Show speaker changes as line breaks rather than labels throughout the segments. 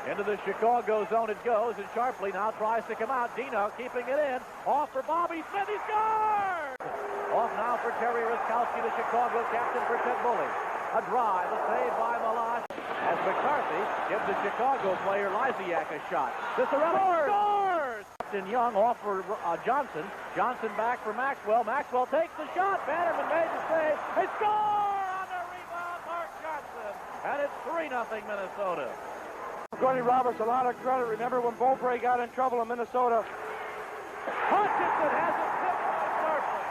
Into the Chicago zone it goes, and Sharpley now tries to come out. Dino keeping it in. Off for Bobby Smith. He scores! Off now for Terry Ruskowski, the Chicago captain for Ted Bully. A drive, a save by Malash. As McCarthy gives the Chicago player Lysiak a shot. Cicerelli scores! Captain Young off for Johnson. Johnson back for Maxwell. Maxwell takes the shot. Bannerman made the save. They score on the rebound, Mark Johnson. And it's 3-0 Minnesota.
Gordy Roberts, a lot of credit. Remember when Beaupre got in trouble in Minnesota?
Hutchinson has it tipped by Sharpley.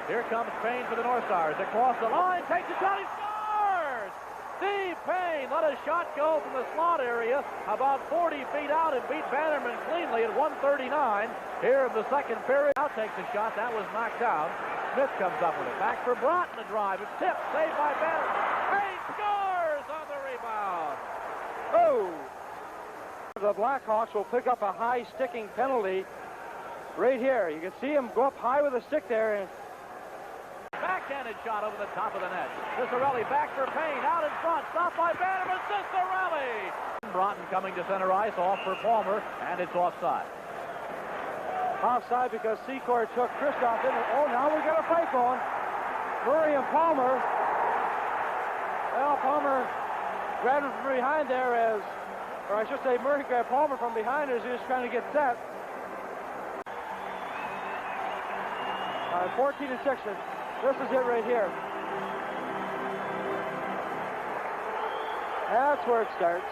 Here comes Payne for the North Stars. Across the line, takes a shot, he scores! Steve Payne let a shot go from the slot area about 40 feet out and beat Bannerman cleanly at 1:39 here in the second period. Now takes a shot, that was knocked down. Smith comes up with it. Back for Broughton, the drive. It's tipped, saved by Bannerman. Payne scores on the rebound.
Oh! The Blackhawks will pick up a high sticking penalty right here. You can see him go up high with a stick there. And
backhanded shot over the top of the net. Cicerelli back for Payne, out in front, stopped by Bannerman. Cicerelli! Broughton coming to center ice, off for Palmer, and it's offside.
Offside because Secor took Kristoff in. Oh, now we got a fight going. Murray and Palmer. Well, Palmer grabbed him from behind there or I should say Murray grabbed Palmer from behind as he was trying to get set. 14-6. This is it right here. That's where it starts.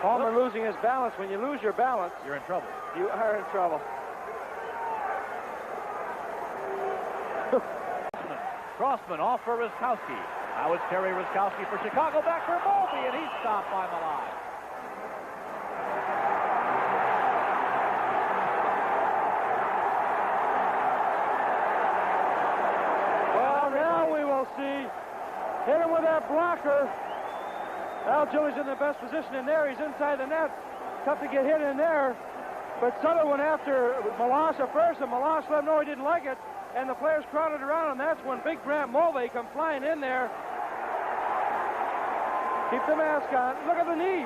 Palmer losing his balance. When you lose your balance,
you're in trouble.
You are in trouble.
Crossman off for Ruskowski. Now it's Terry Ruskowski for Chicago, back for Mulvey, and he's stopped by Malai.
Well, now we will see. Hit him with that blocker. Al Gillies in the best position in there. He's inside the net. Tough to get hit in there. But Sutter went after Malash at first, and Malash let him know he didn't like it. And the players crowded around, and that's when Big Brant Mulvey come flying in there. Keep the mask on. Look at the knee.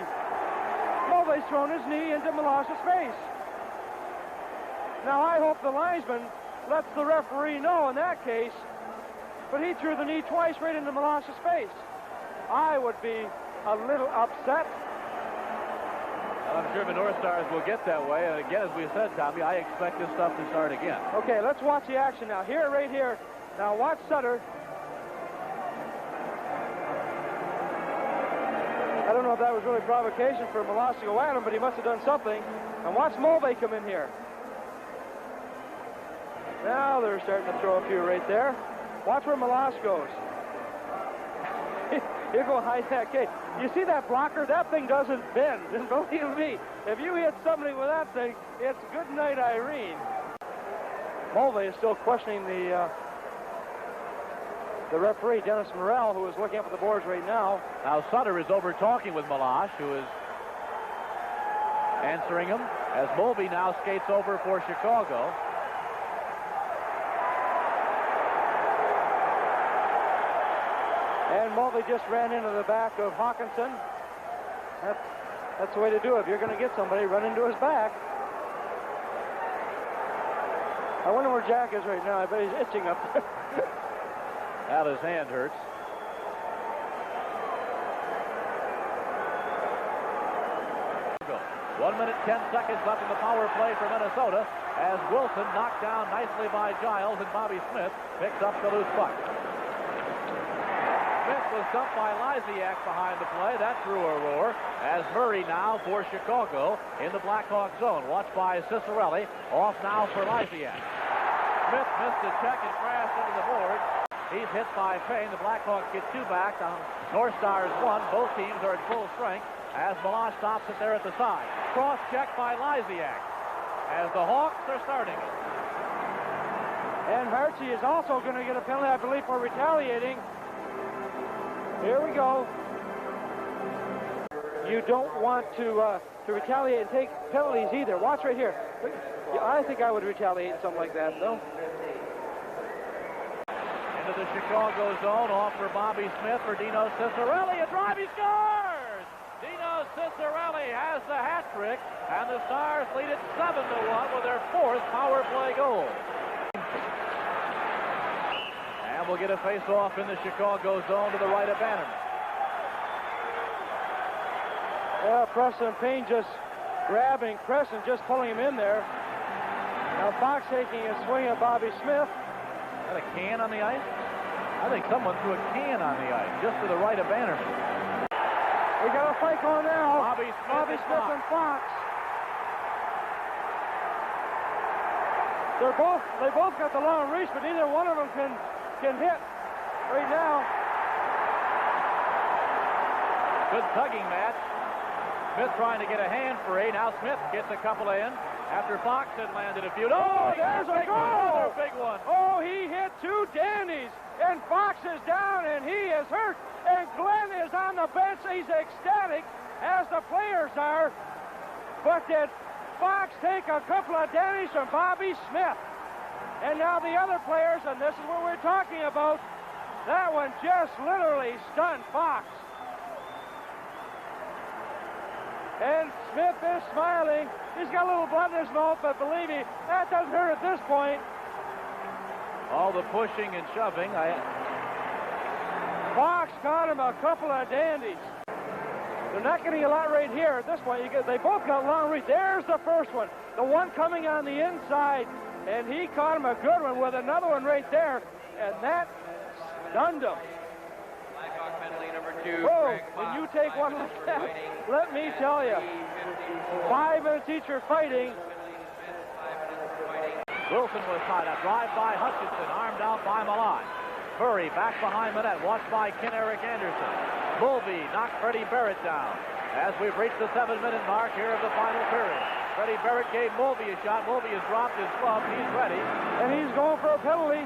Mulvey's thrown his knee into Malash's face. Now, I hope the linesman lets the referee know in that case, but he threw the knee twice right into Malash's face. I would be a little upset.
Well, I'm sure the North Stars will get that way. And again, as we said, Tommy, I expect this stuff to start again.
Okay, let's watch the action now. Here, right here. Now, watch Sutter. I don't know if that was really provocation for Malash to go at him, but he must have done something. And watch Mulvey come in here. Now they're starting to throw a few right there. Watch where Malash goes. He'll go high that cage. You see that blocker? That thing doesn't bend. And believe me, if you hit somebody with that thing, it's good night, Irene. Mulvey is still questioning the referee, Dennis Morrell, who is looking up at the boards right now.
Now Sutter is over talking with Malash, who is answering him, as Mulvey now skates over for Chicago.
And Mulvey just ran into the back of Hawkinson. That's the way to do it. If you're going to get somebody, run into his back. I wonder where Jack is right now. I bet he's itching up there.
Now his hand hurts. Go. 1 minute, 10 seconds left in the power play for Minnesota as Wilson knocked down nicely by Giles, and Bobby Smith picks up the loose puck. Smith was dumped by Lysiak behind the play. That drew a roar as Murray now for Chicago in the Blackhawks zone. Watched by Cicerelli. Off now for Lysiak. Smith missed a check and crashed into the board. He's hit by Payne. The Blackhawks get two back. The North Stars one. Both teams are at full strength as Malash stops it there at the side. Cross check by Lysiak as the Hawks are starting it.
And Hartsey is also going to get a penalty, I believe, for retaliating. Here we go. You don't want to retaliate and take penalties either. Watch right here. I think I would retaliate in something like that, though.
Into into the Chicago zone. Off for Bobby Smith for Dino Ciccarelli. A drive, he scores! Dino Ciccarelli has the hat trick, and the Stars lead it 7-1 with their 4th power play goal. And we'll get a face-off in the Chicago zone to the right of Bannerman.
Yeah, Preston Payne just grabbing Crescent, just pulling him in there. Now Fox taking a swing at Bobby Smith.
Is that a can on the ice? I think someone threw a can on the ice, just to the right of Bannerman.
We got a fight going now.
Bobby Smith
and Fox. They both got the long reach, but neither one of them can hit right now.
Good tugging match. Smith trying to get a hand free. Now Smith gets a couple in after Fox had landed a few.
Oh, there's a goal!
Another big one.
Oh, he hit 2 dandies, and Fox is down, and he is hurt. And Glenn is on the bench. He's ecstatic, as the players are. But did Fox take a couple of dandies from Bobby Smith? And now the other players, and this is what we're talking about, that one just literally stunned Fox. And Smith is smiling. He's got a little blood in his mouth, but believe me, that doesn't hurt at this point.
All the pushing and shoving.
Fox got him a couple of dandies. They're not getting a lot right here at this point. They both got long reach. There's the first one. The one coming on the inside. And he caught him a good one with another one right there. And that stunned him.
Blackhawk penalty number 2.
Oh, when you take one like that, let me tell you, 5 minutes each are fighting.
Wilson was tied up. Drive by Hutchinson, armed out by Milan. Murray back behind the net, watched by Ken Eric Anderson. Mulvey knocked Freddie Barrett down. As we've reached the 7-minute mark here of the final period. Freddie Barrett gave Mulvey a shot. Mulvey has dropped his glove. He's ready.
And he's going for a penalty.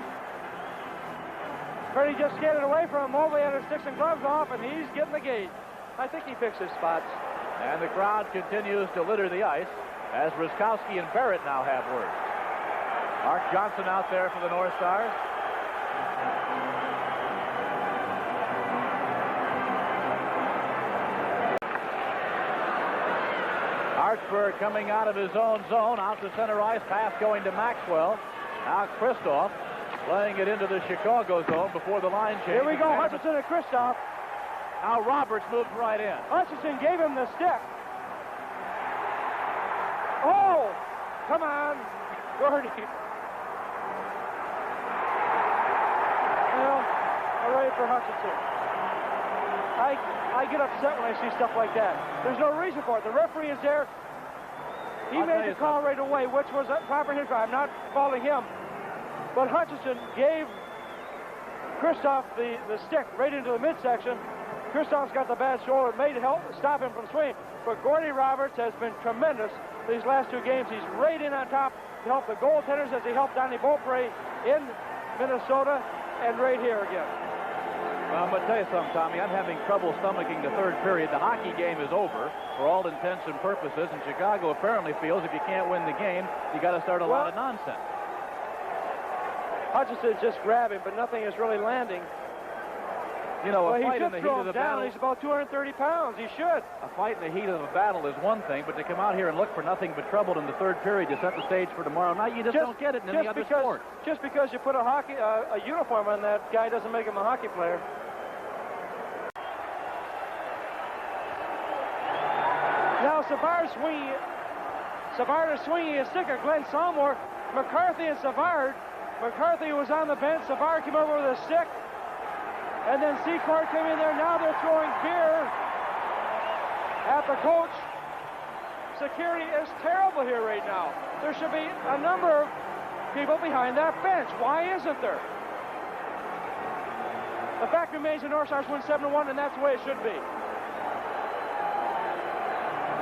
Freddie just skated away from him. Mulvey had his sticks and gloves off, and he's getting the gate. I think he fixed his spots.
And the crowd continues to litter the ice as Ruskowski and Barrett now have words. Mark Johnson out there for the North Stars. Hartsburg coming out of his own zone, out to center ice, pass going to Maxwell. Now Kristoff laying it into the Chicago zone before the line change.
Here we go, Hutchinson and Kristoff.
Now Roberts moves right in.
Hutchinson gave him the stick. Oh, come on, Gordy. Well, all right for Hutchinson. I get upset when I see stuff like that. There's no reason for it. The referee is there. He made the call right away, which was a proper hit. I'm not faulting him. But Hutchinson gave Kristoff the stick right into the midsection. Kristoff's got the bad shoulder. It made help stop him from swinging. But Gordy Roberts has been tremendous these last 2 games. He's right in on top to help the goaltenders as he helped Donnie Beaupre in Minnesota and right here again.
Well, I'm going to tell you something, Tommy. I'm having trouble stomaching the 3rd period. The hockey game is over for all intents and purposes, and Chicago apparently feels if you can't win the game, you got to start a lot of nonsense.
Hutchinson's just grabbing, but nothing is really landing.
You know, a fight in the heat of the battle.
He's about 230 pounds. He should.
A fight in the heat of a battle is one thing, but to come out here and look for nothing but trouble in the 3rd period to set the stage for tomorrow night, you just don't get it in any other sport.
Just because you put a uniform on that guy doesn't make him a hockey player. Now Savard is swinging his stick at Glenn Salmore. McCarthy and Savard. McCarthy was on the bench. Savard came over with a stick. And then Secord came in there. Now they're throwing beer at the coach. Security is terrible here right now. There should be a number of people behind that bench. Why isn't there? The fact remains the North Stars win 7-1, and that's the way it should be.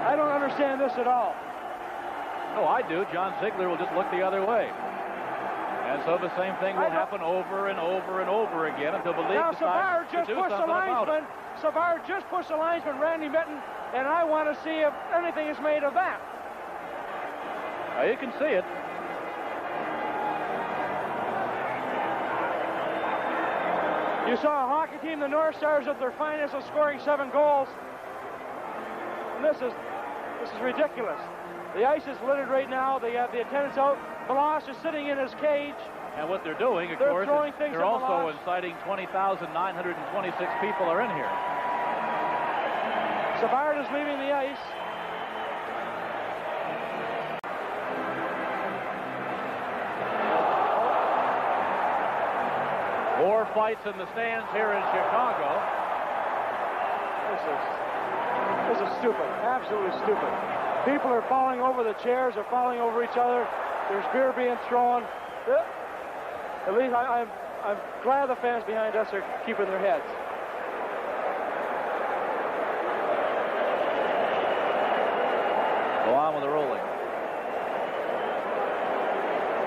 I don't understand this at all.
No, I do. John Ziegler will just look the other way. And so the same thing will happen over and over and over again until the league decides to do something about it.
Savard just pushed the linesman, Randy Mitten, and I want to see if anything is made of that.
Now you can see it.
You saw a hockey team, the North Stars, at their finest of scoring 7 goals. And this is ridiculous. The ice is littered right now. They have the attendants out. Milosh is sitting in his cage.
And what they're doing, of course, is they're also inciting 20,926 people are in here.
Savard is leaving the ice.
More fights in the stands here in Chicago.
This is stupid, absolutely stupid. People are falling over, the chairs are falling over each other. There's beer being thrown. At least I'm glad the fans behind us are keeping their heads.
Go on with the rolling.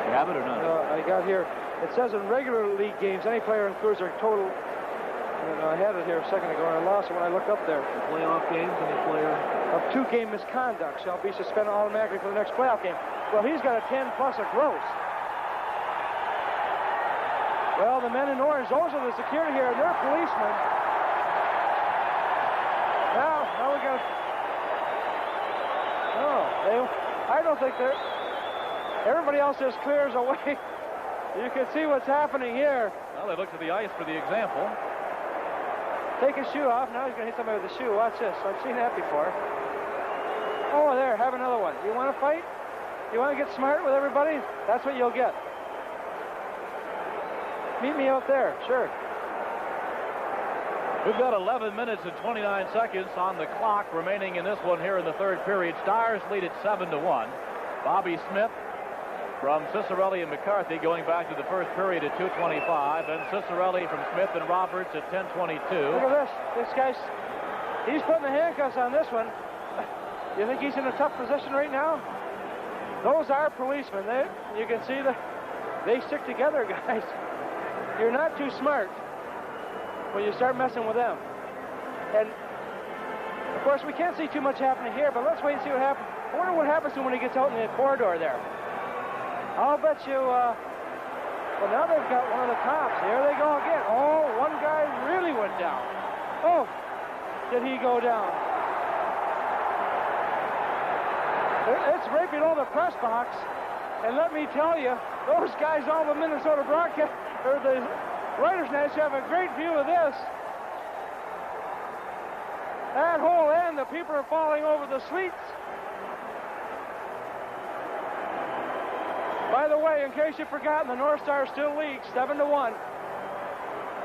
You have it or not?
I got here. It says in regular league games, any player includes their total. And I had it here a second ago, and I lost it when I looked up there.
In playoff games, any player
of 2-game misconduct shall be suspended automatically for the next playoff game. Well, he's got a 10+ a gross. Well, the men in orange, those are the security here, and they're policemen. Now we got. No, I don't think they're. Everybody else just clears away. You can see what's happening here.
Well, they looked at the ice for the example.
Take his shoe off. Now he's going to hit somebody with the shoe. Watch this. I've seen that before. Oh, there. Have another one. You want to fight? You want to get smart with everybody? That's what you'll get. Meet me out there. Sure.
We've got 11 minutes and 29 seconds on the clock remaining in this one here in the third period. Stars lead at 7-1. Bobby Smith from Cicerelli and McCarthy going back to the first period at 2:25, and Cicerelli from Smith and Roberts at 10:22.
Look at this. This guy's, he's putting the handcuffs on this one. You think he's in a tough position right now? Those are policemen. You can see they stick together, guys. You're not too smart when you start messing with them. And of course, we can't see too much happening here, but let's wait and see what happens. I wonder what happens to him when he gets out in the corridor there. I'll bet you, well, now they've got one of the cops. There they go again. Oh, one guy really went down. Oh, did he go down? It's right below the press box. And let me tell you, those guys on the Minnesota broadcast, or the writers' nest, have a great view of this. That whole end, the people are falling over the suites. By the way, in case you've forgotten, the North Stars still lead 7-1.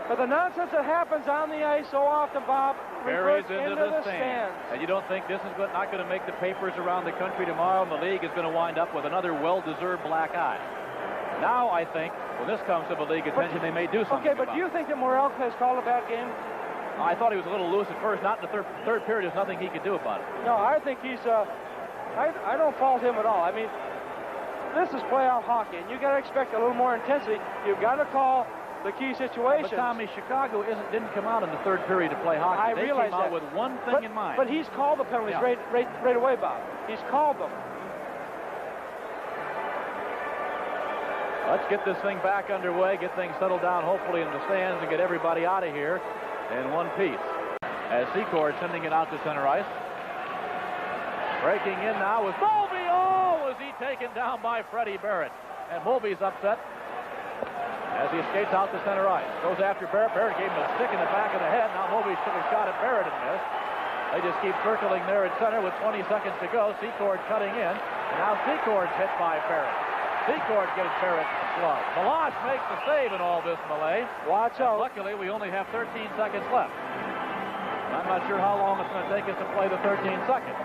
But the nonsense that happens on the ice so often, Bob,
carries
into the stands.
And you don't think this is not going to make the papers around the country tomorrow, and the league is going to wind up with another well-deserved black eye. Now, I think, when this comes to the league attention, they may do something.
Okay, but do you think that Morel has called a bad game?
I thought he was a little loose at first. Not in the third period. There's nothing he could do about it.
No, I think he's. I don't fault him at all. I mean, this is playoff hockey, and you got to expect a little more intensity. You've got to call the key situations.
But Tommy, Chicago didn't come out in the third period to play hockey. They came out with one thing in mind.
But he's called the penalties right away, Bob. He's called them.
Let's get this thing back underway, get things settled down, hopefully in the stands, and get everybody out of here in one piece. As Secord sending it out to center ice. Breaking in now is Mulvey. Oh, was he taken down by Freddie Barrett. And Mulvey's upset as he skates out to center ice. Goes after Barrett. Barrett gave him a stick in the back of the head. Now Mulvey took a shot at Barrett and missed. They just keep circling there at center with 20 seconds to go. Secord cutting in. And now Secord's hit by Barrett. Secord gives Barrett a glove. Milosh makes the save in all this melee.
Watch out.
Luckily, we only have 13 seconds left. I'm not sure how long it's going to take us to play the 13 seconds.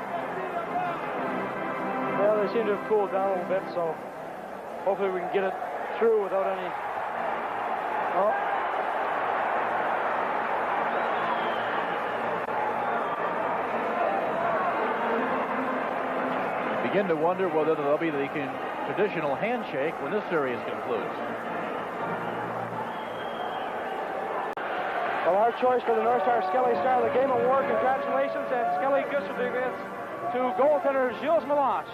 Well, they seem to have cooled down a little bit, so hopefully we can get it through without any... Oh.
I begin to wonder whether there'll be the traditional handshake when this series concludes.
Well, our choice for the North Star Skelly Star of the Game Award. Congratulations, and Skelly gives certificates to goaltender Gilles Milosh.